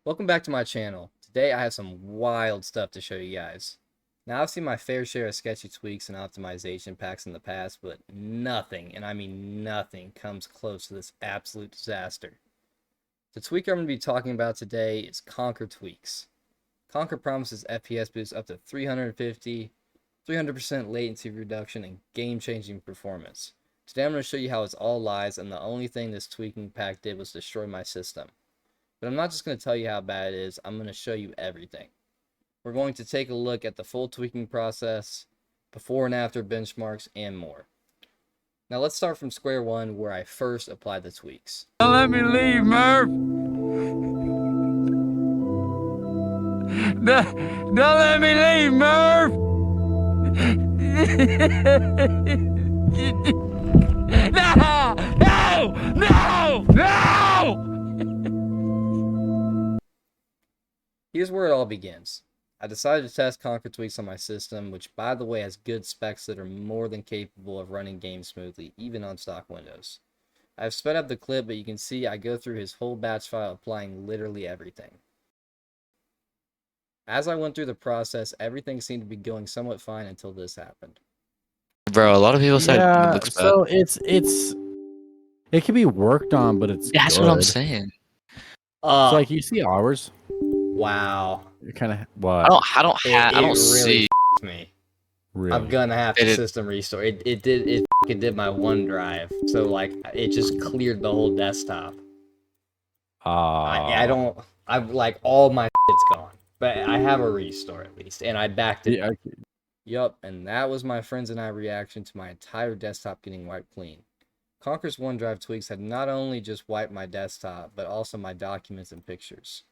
Welcome back to my channel. Today I have some wild stuff to show you guys. Now I've seen my fair share of sketchy tweaks and optimization packs in the past, but nothing, and I mean nothing, comes close to this absolute disaster. The tweaker I'm going to be talking about today is Conker tweaks. Conker promises FPS boosts up to 350, 300% latency reduction, and game-changing performance. Today I'm going to show you how it's all lies, and the only thing this tweaking pack did was destroy my system. But I'm not just going to tell you how bad it is, I'm going to show you everything. We're going to take a look at the full tweaking process, before and after benchmarks, and more. Now let's start from square one where I first applied the tweaks. Don't let me leave, Murph! Don't let me leave, Murph! No! No! No! No! Here's where it all begins. I decided to test Conker tweaks on my system, which by the way has good specs that are more than capable of running games smoothly, even on stock Windows. I've sped up the clip, but you can see I go through his whole batch file applying literally everything. As I went through the process, everything seemed to be going somewhat fine until this happened. Bro, a lot of people said it looks bad. So it can be worked on, but it's That's good. what I'm saying. So like you see ours, Wow. it kind of what? I don't Really see. f***ed me. Really? I'm gonna have to system restore. It f***ing did my OneDrive, so like it just cleared the whole desktop. I'm like all my shit's gone, but I have a restore at least, and I backed it. Yeah, Yup, and that was my friends and I reaction to my entire desktop getting wiped clean. Conker's OneDrive tweaks had not only just wiped my desktop, but also my documents and pictures.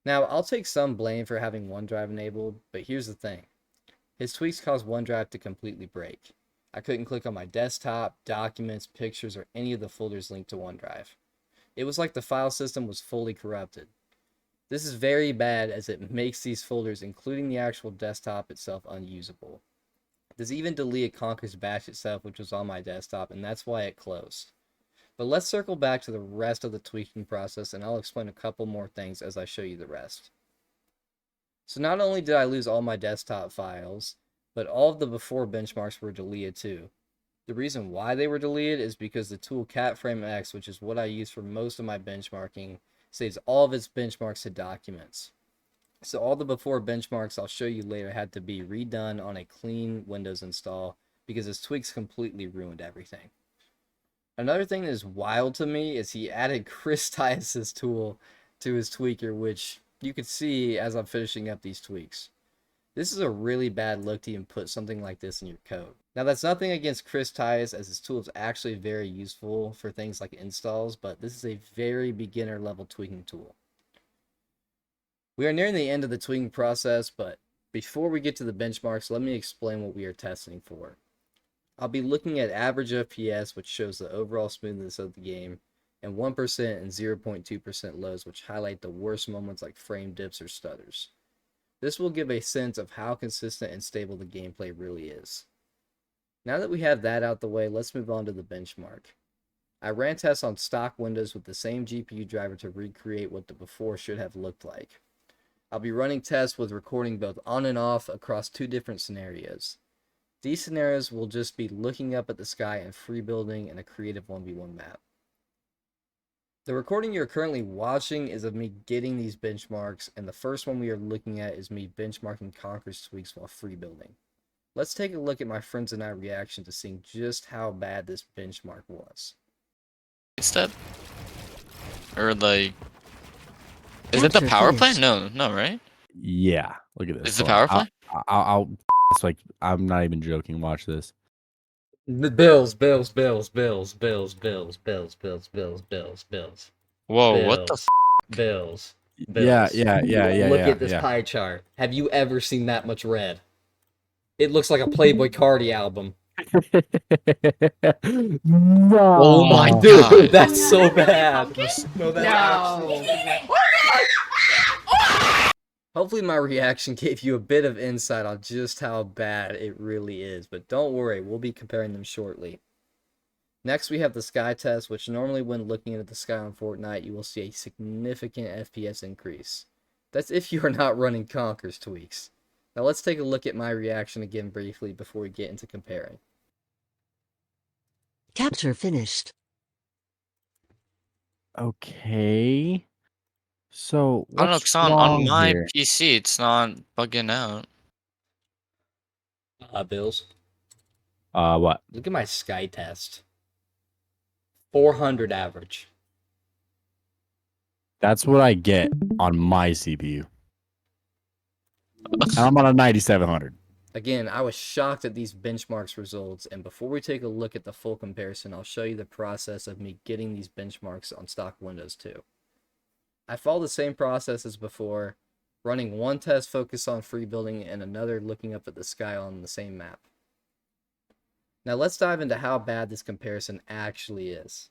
Now, I'll take some blame for having OneDrive enabled, but here's the thing. His tweaks caused OneDrive to completely break. I couldn't click on my desktop, documents, pictures, or any of the folders linked to OneDrive. It was like the file system was fully corrupted. This is very bad as it makes these folders, including the actual desktop itself, unusable. This even deleted Conker's batch itself, which was on my desktop, and that's why it closed. But let's circle back to the rest of the tweaking process, and I'll explain a couple more things as I show you the rest. So not only did I lose all my desktop files, but all of the before benchmarks were deleted too. The reason why they were deleted is because the tool CatFrameX, which is what I use for most of my benchmarking, saves all of its benchmarks to documents. So all the before benchmarks I'll show you later had to be redone on a clean Windows install because his tweaks completely ruined everything. Another thing that is wild to me is he added Chris Tias's tool to his tweaker, which you can see as I'm finishing up these tweaks. This is a really bad look to even put something like this in your code. Now that's nothing against Chris Tias, as his tool is actually very useful for things like installs, but this is a very beginner level tweaking tool. We are nearing the end of the tweaking process, but before we get to the benchmarks, let me explain what we are testing for. I'll be looking at average FPS, which shows the overall smoothness of the game, and 1% and 0.2% lows, which highlight the worst moments like frame dips or stutters. This will give a sense of how consistent and stable the gameplay really is. Now that we have that out the way, let's move on to the benchmark. I ran tests on stock Windows with the same GPU driver to recreate what the before should have looked like. I'll be running tests with recording both on and off across two different scenarios. These scenarios will just be looking up at the sky and free building in a creative 1v1 map. The recording you're currently watching is of me getting these benchmarks, and the first one we are looking at is me benchmarking Conker's tweaks while free building. Let's take a look at my friends and I reaction to seeing just how bad this benchmark was. Step? Or like... Is it the power plant? No, right? yeah. Look at this. Is the power plant? I'll it's like I'm not even joking. Watch this. The Bills. Whoa, what the f? Bills. Yeah. Look at this pie chart. Have you ever seen that much red? It looks like a Playboy Cardi album. No. Oh my Dude, god. that's so bad. No, that's No. Hopefully my reaction gave you a bit of insight on just how bad it really is, but don't worry, we'll be comparing them shortly. Next, we have the sky test, which normally when looking at the sky on Fortnite, you will see a significant FPS increase. That's if you are not running Conker's tweaks. Now let's take a look at my reaction again briefly before we get into comparing. Capture finished. Okay. So I don't know, what's 'cause on wrong my here? PC it's not bugging out. Bills, What? look at my sky test. 400 average. That's what I get on my CPU. And I'm on a 9700. Again, I was shocked at these benchmarks results, and before we take a look at the full comparison, I'll show you the process of me getting these benchmarks on stock Windows 2. I follow the same process as before, running one test focused on free building and another looking up at the sky on the same map. Now let's dive into how bad this comparison actually is.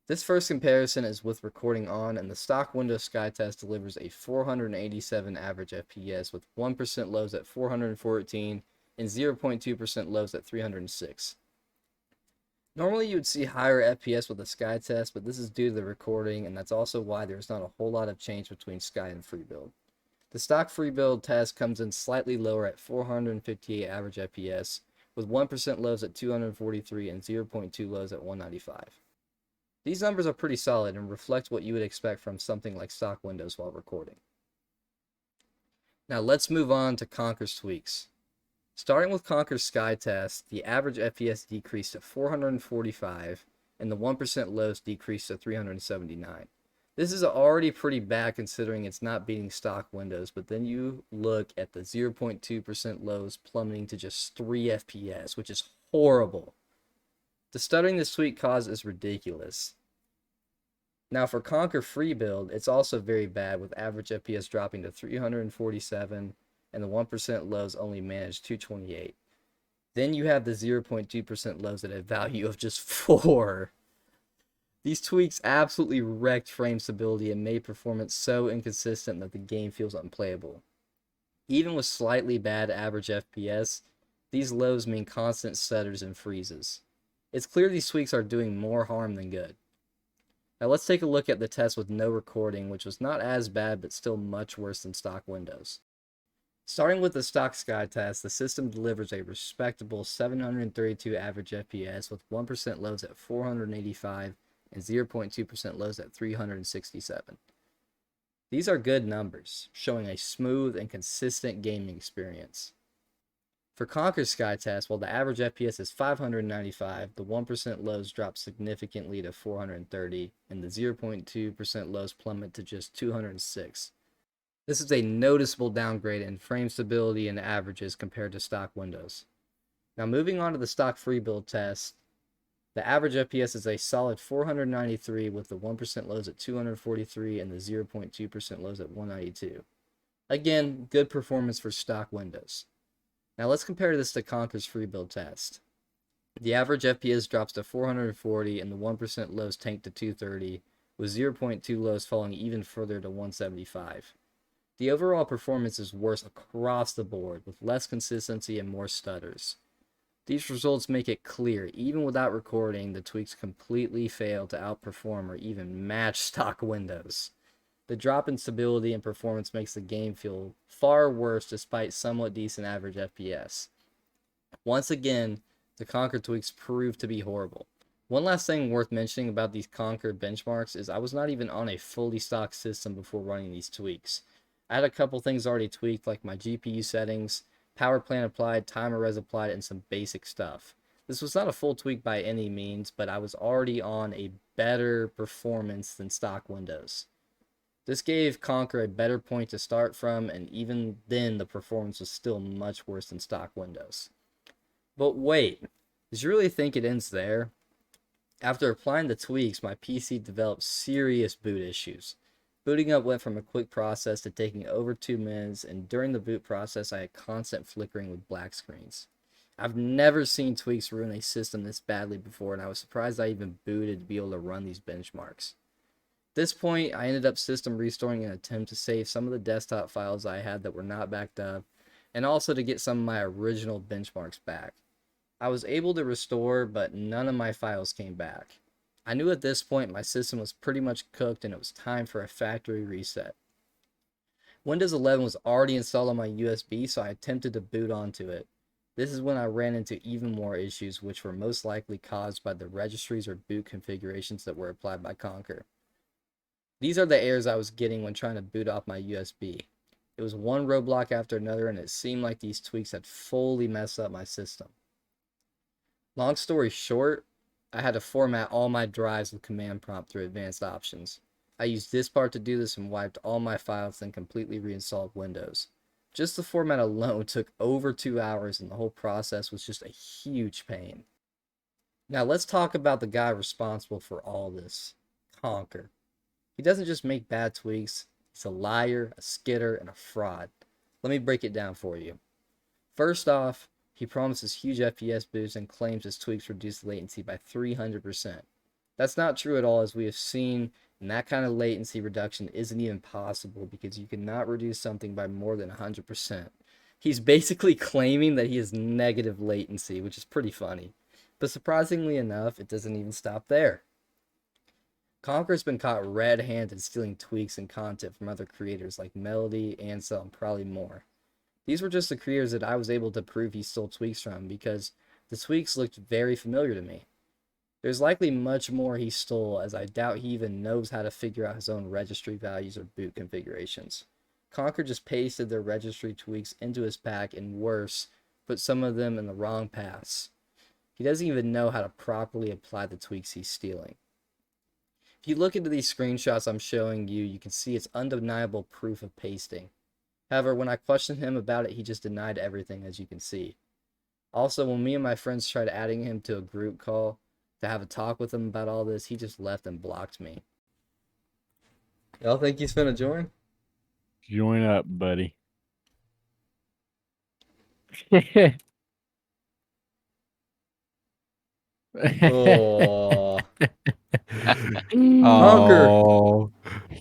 This first comparison is with recording on, and the stock Windows Sky Test delivers a 487 average FPS with 1% lows at 414 and 0.2% lows at 306. Normally you would see higher FPS with the Sky Test, but this is due to the recording, and that's also why there's not a whole lot of change between Sky and Free Build. The stock Free Build test comes in slightly lower at 458 average FPS, with 1% lows at 243 and 0.2 lows at 195. These numbers are pretty solid and reflect what you would expect from something like stock Windows while recording. Now let's move on to Conker's tweaks. Starting with Conker's Sky Test, the average FPS decreased to 445 and the 1% lows decreased to 379. This is already pretty bad considering it's not beating stock Windows, but then you look at the 0.2% lows plummeting to just 3 FPS, which is horrible. The stuttering this tweak caused is ridiculous. Now for Conker Free Build, it's also very bad with average FPS dropping to 347 and the 1% lows only managed 228. Then you have the 0.2% lows at a value of just 4. These tweaks absolutely wrecked frame stability and made performance so inconsistent that the game feels unplayable. Even with slightly bad average FPS, these lows mean constant stutters and freezes. It's clear these tweaks are doing more harm than good. Now let's take a look at the test with no recording, which was not as bad but still much worse than stock Windows. Starting with the stock Sky test, the system delivers a respectable 732 average FPS with 1% lows at 485 and 0.2% lows at 367. These are good numbers, showing a smooth and consistent gaming experience. For Conker's Sky Test, while the average FPS is 595, the 1% lows drop significantly to 430, and the 0.2% lows plummet to just 206. This is a noticeable downgrade in frame stability and averages compared to stock Windows. Now moving on to the stock free build test, the average FPS is a solid 493 with the 1% lows at 243 and the 0.2% lows at 192. Again, good performance for stock Windows. Now let's compare this to Conker's free build test. The average FPS drops to 440 and the 1% lows tank to 230, with 0.2 lows falling even further to 175. The overall performance is worse across the board, with less consistency and more stutters. These results make it clear, even without recording, the tweaks completely fail to outperform or even match stock Windows. The drop in stability and performance makes the game feel far worse despite somewhat decent average FPS. Once again, the Conker tweaks proved to be horrible. One last thing worth mentioning about these Conker benchmarks is I was not even on a fully stocked system before running these tweaks. I had a couple things already tweaked, like my GPU settings, power plant applied, timer res applied, and some basic stuff. This was not a full tweak by any means, but I was already on a better performance than stock Windows. This gave Conker a better point to start from, and even then the performance was still much worse than stock Windows. But wait, did you really think it ends there? After applying the tweaks, my PC developed serious boot issues. Booting up went from a quick process to taking over 2 minutes, and during the boot process I had constant flickering with black screens. I've never seen tweaks ruin a system this badly before, and I was surprised I even booted to be able to run these benchmarks. At this point, I ended up system restoring in an attempt to save some of the desktop files I had that were not backed up, and also to get some of my original benchmarks back. I was able to restore, but none of my files came back. I knew at this point my system was pretty much cooked and it was time for a factory reset. Windows 11 was already installed on my USB, so I attempted to boot onto it. This is when I ran into even more issues, which were most likely caused by the registries or boot configurations that were applied by Conker. These are the errors I was getting when trying to boot off my USB. It was one roadblock after another, and it seemed like these tweaks had fully messed up my system. Long story short, I had to format all my drives with command prompt through advanced options. I used this part to do this and wiped all my files, then completely reinstalled Windows. Just the format alone took over 2 hours, and the whole process was just a huge pain. Now let's talk about the guy responsible for all this, Conker. He doesn't just make bad tweaks, he's a liar, a skidder, and a fraud. Let me break it down for you. First off, he promises huge FPS boosts and claims his tweaks reduce latency by 300%. That's not true at all, as we have seen, and that kind of latency reduction isn't even possible because you cannot reduce something by more than 100%. He's basically claiming that he has negative latency, which is pretty funny. But surprisingly enough, it doesn't even stop there. Conker's been caught red-handed stealing tweaks and content from other creators like Melody, Ansel, and probably more. These were just the creators that I was able to prove he stole tweaks from because the tweaks looked very familiar to me. There's likely much more he stole, as I doubt he even knows how to figure out his own registry values or boot configurations. Conker just pasted their registry tweaks into his pack, and worse, put some of them in the wrong paths. He doesn't even know how to properly apply the tweaks he's stealing. If you look into these screenshots I'm showing you, you can see it's undeniable proof of pasting. However, when I questioned him about it, he just denied everything, as you can see. Also, when me and my friends tried adding him to a group call to have a talk with him about all this, he just left and blocked me. Y'all think he's finna join? Join up, buddy. Oh, Oh,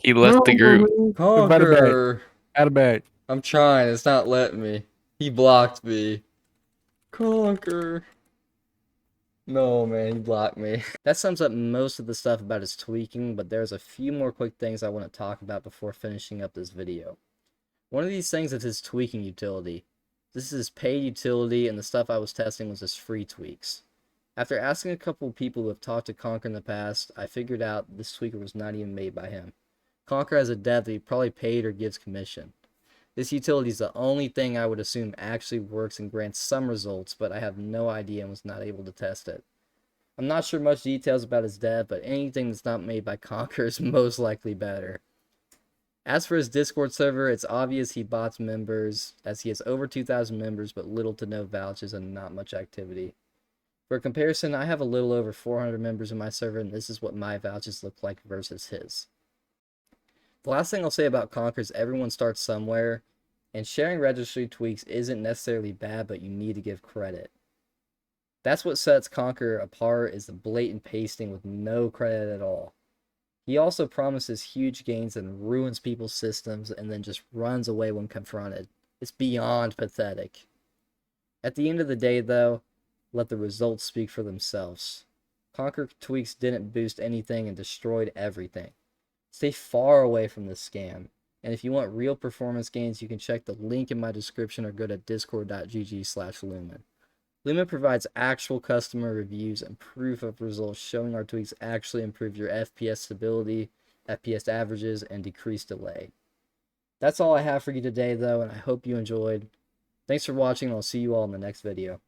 He left the group. Conker! Out of bed. I'm trying, it's not letting me. He blocked me. Conker. No, man, he blocked me. That sums up most of the stuff about his tweaking, but there's a few more quick things I want to talk about before finishing up this video. One of these things is his tweaking utility. This is his paid utility, and the stuff I was testing was his free tweaks. After asking a couple of people who have talked to Conker in the past, I figured out this tweaker was not even made by him. Conker has a dev that he probably paid or gives commission. This utility is the only thing I would assume actually works and grants some results, but I have no idea and was not able to test it. I'm not sure much details about his dev, but anything that's not made by Conker is most likely better. As for his Discord server, it's obvious he bots members, as he has over 2,000 members but little to no vouchers and not much activity. For comparison, I have a little over 400 members in my server, and this is what my vouchers look like versus his. The last thing I'll say about Conker is everyone starts somewhere, and sharing registry tweaks isn't necessarily bad, but you need to give credit. That's what sets Conker apart, is the blatant pasting with no credit at all. He also promises huge gains and ruins people's systems and then just runs away when confronted. It's beyond pathetic. At the end of the day, though, let the results speak for themselves. Conker tweaks didn't boost anything and destroyed everything. Stay far away from this scam. And if you want real performance gains, you can check the link in my description or go to discord.gg/lumen. Lumen provides actual customer reviews and proof of results showing our tweaks actually improve your FPS stability, FPS averages, and decrease delay. That's all I have for you today, though, and I hope you enjoyed. Thanks for watching, and I'll see you all in the next video.